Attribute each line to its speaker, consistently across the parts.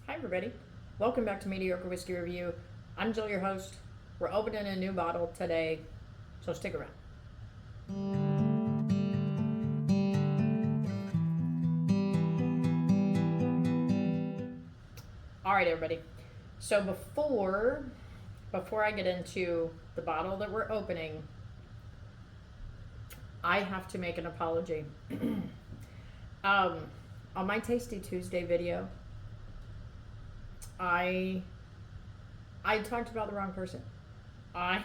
Speaker 1: Hi, everybody. Welcome back to Mediocre Whiskey Review. I'm Jill, your host. We're opening a new bottle today, so stick around. All right, everybody. So before I get into the bottle that we're opening, I have to make an apology. On my Tasty Tuesday video, I talked about the wrong person. I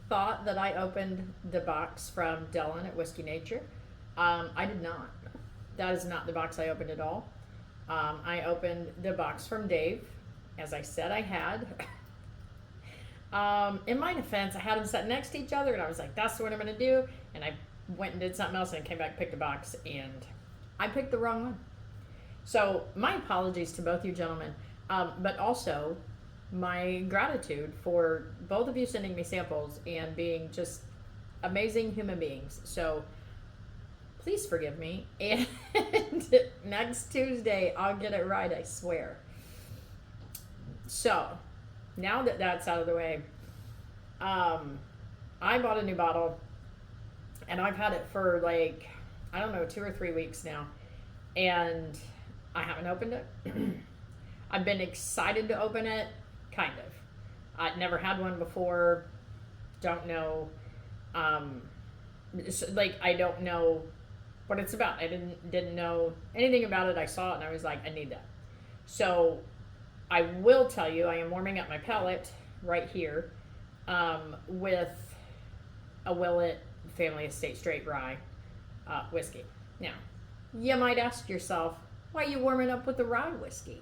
Speaker 1: thought that I opened the box from Delan at Whiskey Nature. I did not. That is not the box I opened at all. I opened the box from Dave, as I said I had. In my defense, I had them set next to each other, and I was like, that's what I'm going to do. And I went and did something else, and came back and picked a box, and I picked the wrong one. So my apologies to both you gentlemen, but also my gratitude for both of you sending me samples and being just amazing human beings. So please forgive me, and next Tuesday I'll get it right, I swear. So now that that's out of the way, I bought a new bottle, and I've had it for like, I don't know, 2 or 3 weeks now, and I haven't opened it. I've been excited to open it, kind of. I'd never had one before. Don't know. I don't know what it's about. I didn't know anything about it. I saw it and I was like, I need that. So I will tell you, I am warming up my palate right here with a Willet Family Estate Straight Rye whiskey. Now, you might ask yourself, why are you warming up with the rye whiskey?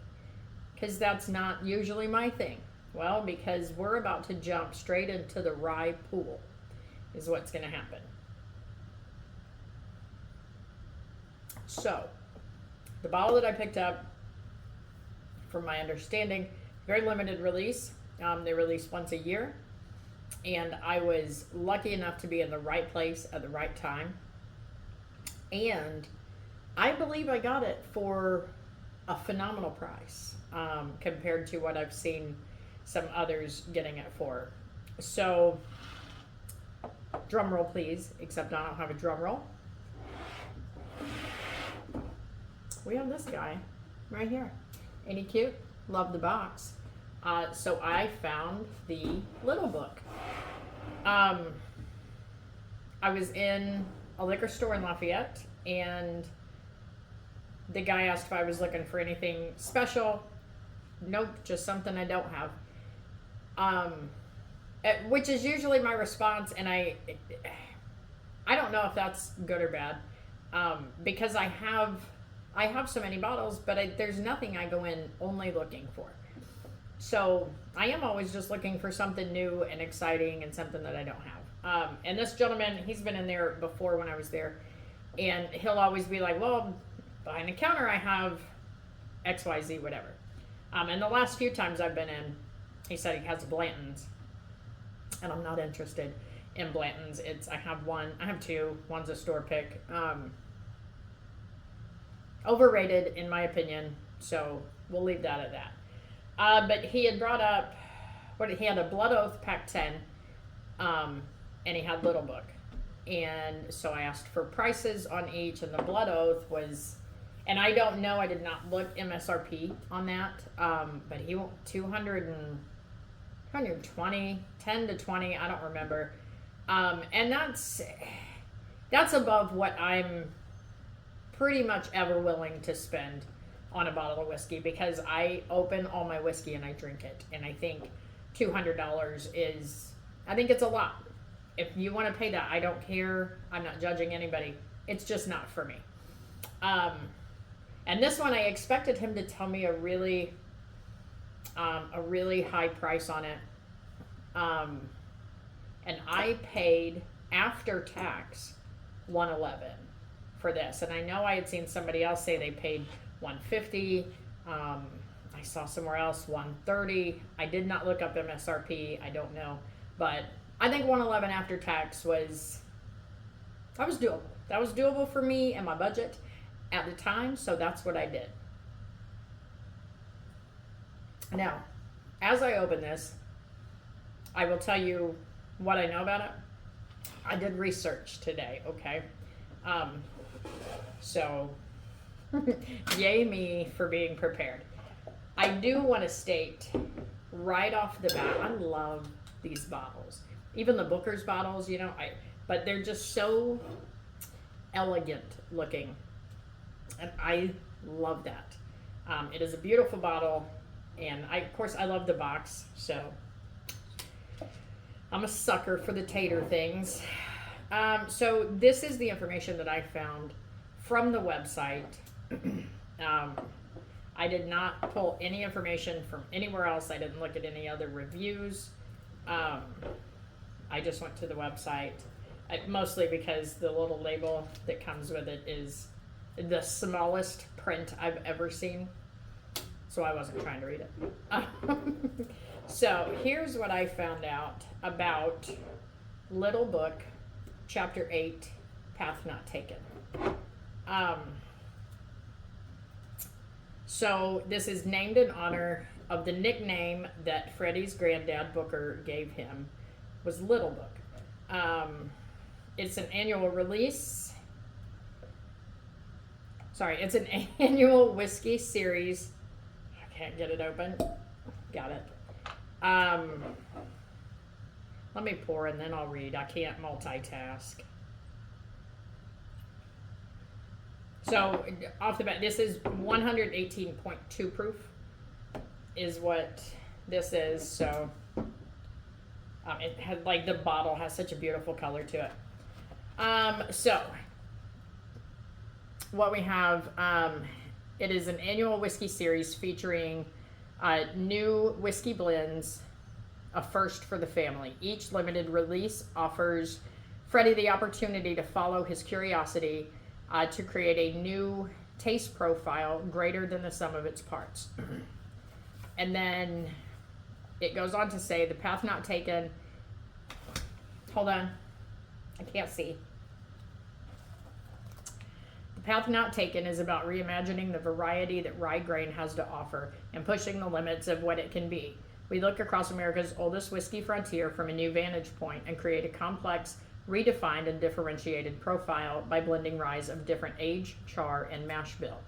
Speaker 1: Because that's not usually my thing. Well, because we're about to jump straight into the rye pool is what's going to happen. So, the bottle that I picked up, from my understanding, very limited release. They release once a year. And I was lucky enough to be in the right place at the right time. And I believe I got it for a phenomenal price compared to what I've seen some others getting it for. So, drum roll please, except I don't have a drum roll. We have this guy right here. Ain't he cute? Love the box. So I found the little book. I was in a liquor store in Lafayette, and the guy asked if I was looking for anything special. Nope, just something I don't have. Which is usually my response, and I don't know if that's good or bad, because I have so many bottles, but there's nothing I go in only looking for. So I am always just looking for something new and exciting and something that I don't have. And this gentleman, he's been in there before when I was there, and he'll always be like, well, behind the counter I have XYZ, whatever. And the last few times I've been in, he said he has Blanton's, and I'm not interested in Blanton's. I have two. One's a store pick. Overrated in my opinion, so we'll leave that at that. But he had brought up, he had a Blood Oath Pack 10, and he had Little Book. And so I asked for prices on each, and the Blood Oath was, and I don't know, I did not look MSRP on that, but he went 200 and 120, 10 to 20, I don't remember. And that's above what I'm pretty much ever willing to spend on a bottle of whiskey, because I open all my whiskey and I drink it, and I think $200 is, I think it's a lot. If you want to pay that, I don't care. I'm not judging anybody. It's just not for me. And this one, I expected him to tell me a really high price on it. And I paid after tax $111 for this. And I know I had seen somebody else say they paid $150. I saw somewhere else $130. I did not look up MSRP. I don't know, but I think $111 after tax was doable. That was doable for me and my budget at the time, so that's what I did. Now, as I open this, I will tell you what I know about it. I did research today, okay? Um, so, yay me for being prepared. I do want to state right off the bat, I love these bottles. Even the Booker's bottles, but they're just so elegant looking. And I love that. It is a beautiful bottle, and of course, I love the box, so I'm a sucker for the tater things. So this is the information that I found from the website. I did not pull any information from anywhere else. I didn't look at any other reviews. I just went to the website, mostly because the little label that comes with it is the smallest print I've ever seen. So I wasn't trying to read it. So here's what I found out about Little Book, Chapter 8, Path Not Taken. So this is named in honor of the nickname that Freddie's granddad Booker gave him, was Little Book. It's an annual release. Sorry, it's an annual whiskey series. I can't get it open. Got it. Let me pour and then I'll read. I can't multitask. So, off the bat, this is 118.2 proof, is what this is. So, it had, like, the bottle has such a beautiful color to it. So, what we have, it is an annual whiskey series featuring new whiskey blends, a first for the family. Each limited release offers Freddie the opportunity to follow his curiosity to create a new taste profile greater than the sum of its parts. And then it goes on to say, the path not taken, hold on, I can't see. The path not taken is about reimagining the variety that rye grain has to offer and pushing the limits of what it can be. We look across America's oldest whiskey frontier from a new vantage point and create a complex, redefined, and differentiated profile by blending ryes of different age, char, and mash bill.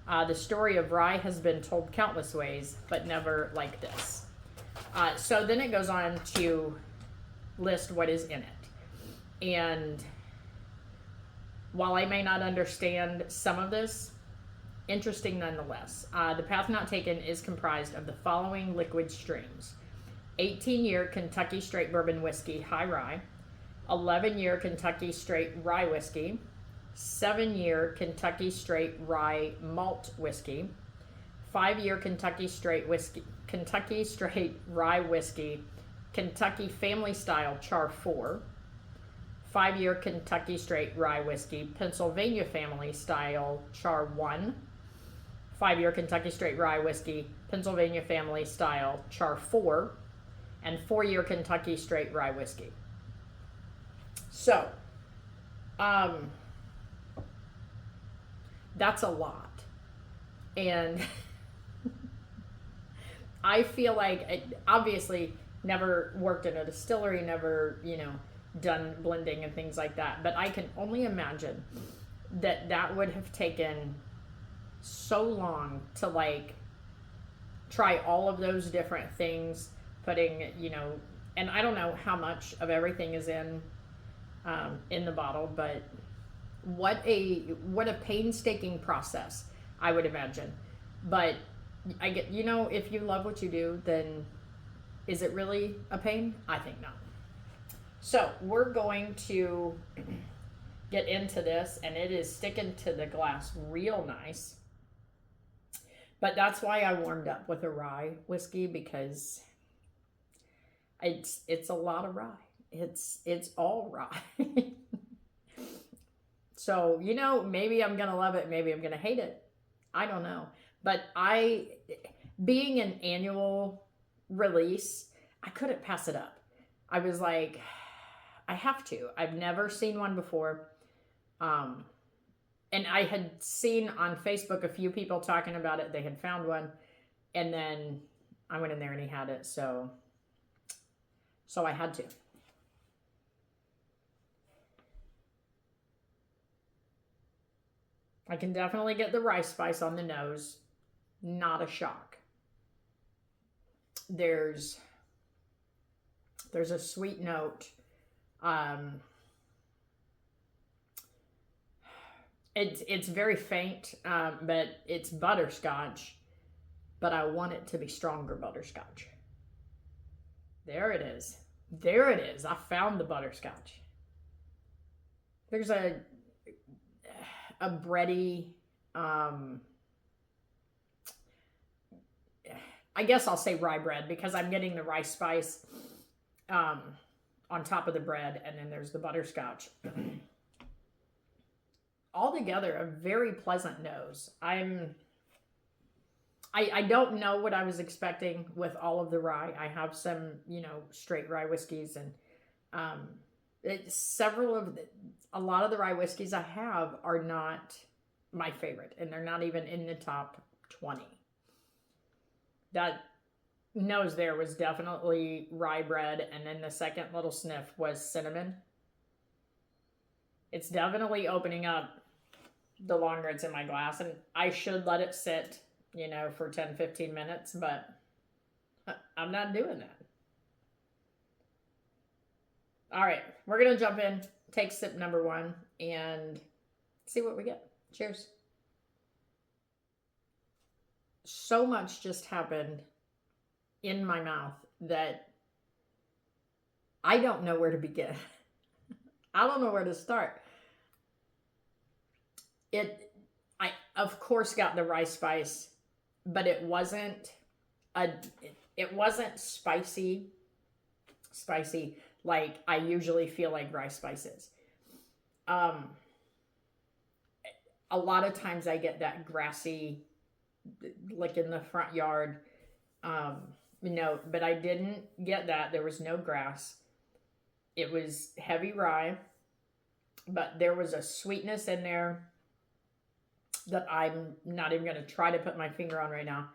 Speaker 1: The story of rye has been told countless ways, but never like this. So then it goes on to list what is in it. And while I may not understand some of this, interesting nonetheless. The path not taken is comprised of the following liquid streams: 18-year Kentucky straight bourbon whiskey, high rye; 11-year Kentucky straight rye whiskey; 7-year Kentucky straight rye malt whiskey; 5-year Kentucky straight rye whiskey, Kentucky family style char 4; 5-year Kentucky straight rye whiskey, Pennsylvania family style char 1; 5-year Kentucky straight rye whiskey, Pennsylvania family style char 4; and 4-year Kentucky straight rye whiskey. So, that's a lot. And I feel like, obviously, never worked in a distillery, never, done blending and things like that. But I can only imagine that would have taken so long to, try all of those different things, putting, and I don't know how much of everything is in the bottle, but what a painstaking process, I would imagine. But I get, if you love what you do, then is it really a pain? I think not. So we're going to get into this, and it is sticking to the glass real nice. But that's why I warmed up with a rye whiskey, because it's a lot of rye. It's all rye. So, maybe I'm going to love it. Maybe I'm going to hate it. I don't know. But being an annual release, I couldn't pass it up. I was like, I have to. I've never seen one before. And I had seen on Facebook a few people talking about it. They had found one. And then I went in there and he had it, so I had to. I can definitely get the rice spice on the nose. Not a shock. There's a sweet note. It's very faint, but it's butterscotch. But I want it to be stronger butterscotch. There it is. There it is. I found the butterscotch. There's a bready, I guess I'll say rye bread because I'm getting the rice spice on top of the bread, and then there's the butterscotch. Altogether, a very pleasant nose. I don't know what I was expecting with all of the rye. I have some, straight rye whiskeys, and a lot of the rye whiskeys I have are not my favorite, and they're not even in the top 20. That nose there was definitely rye bread, and then the second little sniff was cinnamon. It's definitely opening up the longer it's in my glass, and I should let it sit, for 10-15 minutes, but I'm not doing that. All right, we're going to jump in, take sip number 1, and see what we get. Cheers. So much just happened in my mouth that I don't know where to begin. I don't know where to start. I of course got the rice spice, but it wasn't spicy like I usually feel like rice spice is. A lot of times I get that grassy, like in the front yard, but I didn't get that. There was no grass. It was heavy rye, but there was a sweetness in there that I'm not even going to try to put my finger on right now.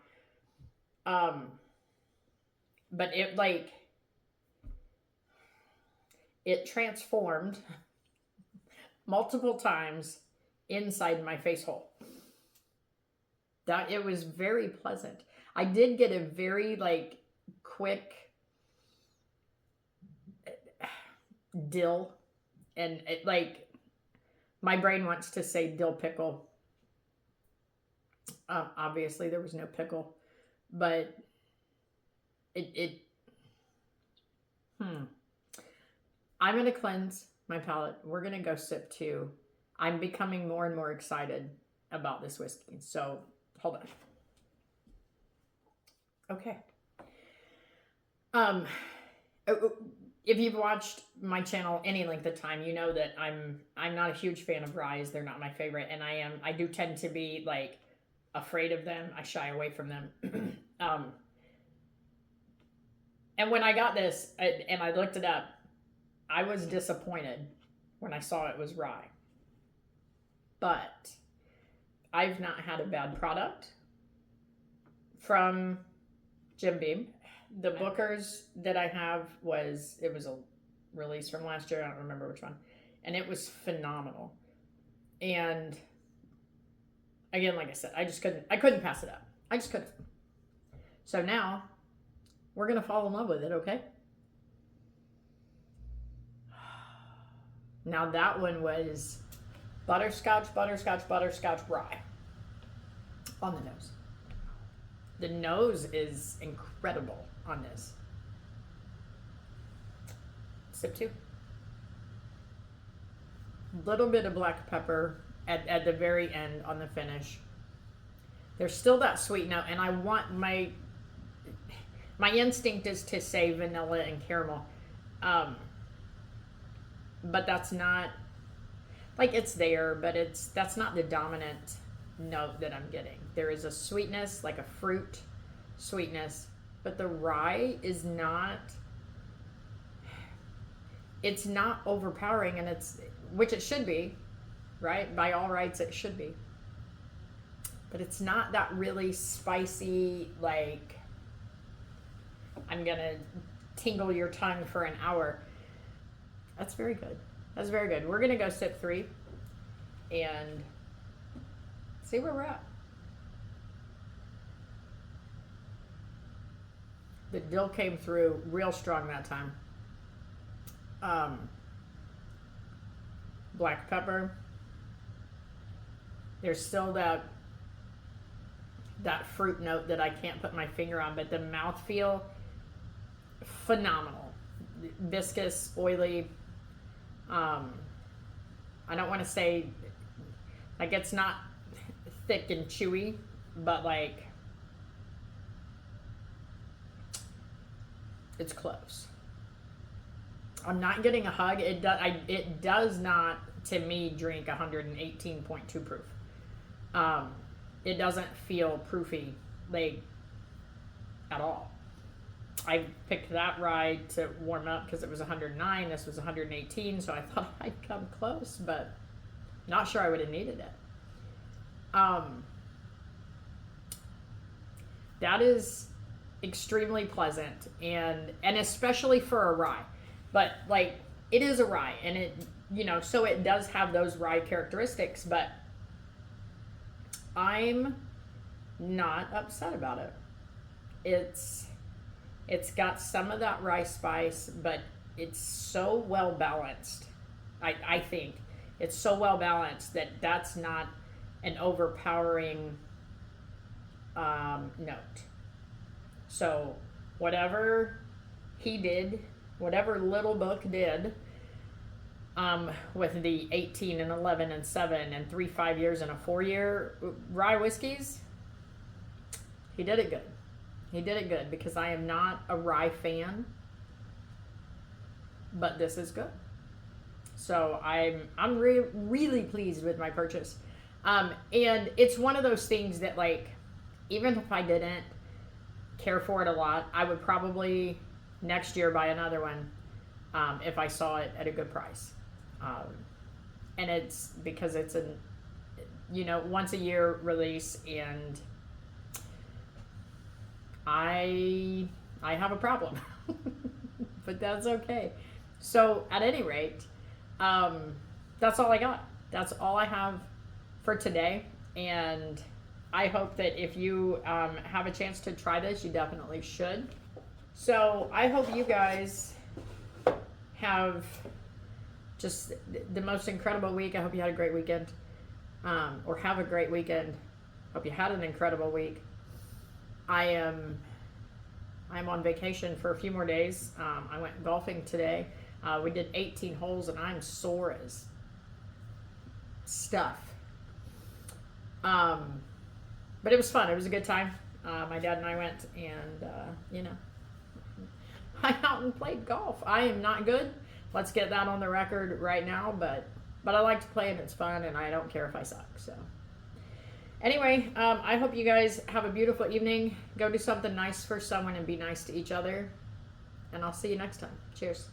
Speaker 1: But it transformed multiple times inside my face hole. That it was very pleasant. I did get a very quick dill, and my brain wants to say dill pickle. Obviously there was no pickle, but I'm going to cleanse my palate. We're going to go sip 2. I'm becoming more and more excited about this whiskey. So hold on. Okay. If you've watched my channel any length of time, you know that I'm not a huge fan of ryes. They're not my favorite, and I do tend to be afraid of them. I shy away from them. And when I got this and I looked it up, I was disappointed when I saw it was rye. But I've not had a bad product from Jim Beam. The Booker's that I have was a release from last year. I don't remember which one. And it was phenomenal. And again, like I said, I couldn't pass it up. I just couldn't. So now we're going to fall in love with it, okay? Now that one was butterscotch rye on the nose. The nose is incredible on this. Sip 2. Little bit of black pepper at the very end on the finish. There's still that sweet note, and I want my instinct is to say vanilla and caramel. But that's not, it's there, but that's not the dominant note that I'm getting. There is a sweetness, like a fruit sweetness, but the rye is not, it's not overpowering, and which it should be, right? By all rights, it should be. But it's not that really spicy, I'm going to tingle your tongue for an hour. That's very good. That's very good. We're going to go sip 3 and see where we're at. The dill came through real strong that time. Black pepper. There's still that fruit note that I can't put my finger on, but the mouthfeel, phenomenal. Viscous, oily. I don't want to say, like, it's not thick and chewy, but like, it's close. I'm not getting a hug. It does not, to me, drink 118.2 proof. It doesn't feel proofy, like, at all. I picked that rye to warm up because it was 109. This was 118, so I thought I'd come close, but not sure I would have needed it. That is extremely pleasant, and especially for a rye. But, like, it is a rye, and it, so it does have those rye characteristics, but I'm not upset about it. It's got some of that rye spice, but it's so well balanced. I think it's so well balanced that that's not an overpowering note. So whatever he did, whatever Little Book did, with the 18 and 11 and 7 and 3 5-years and a 4-year rye whiskeys, he did it good. He did it good, because I am not a rye fan, but this is good. So I'm really pleased with my purchase. And it's one of those things that, like, even if I didn't care for it a lot, I would probably next year buy another one if I saw it at a good price. And it's because it's a once a year release, and I have a problem. But that's okay. So at any rate, that's all I got. That's all I have for today. And I hope that if you have a chance to try this, you definitely should. So I hope you guys have just the most incredible week. I hope you had a great weekend, or have a great weekend. Hope you had an incredible week. I'm on vacation for a few more days. I went golfing today. We did 18 holes, and I'm sore as stuff. But it was fun. It was a good time. My dad and I went, and I out and played golf. I am not good. Let's get that on the record right now. But I like to play, and it's fun, and I don't care if I suck. So anyway, I hope you guys have a beautiful evening. Go do something nice for someone and be nice to each other. And I'll see you next time. Cheers.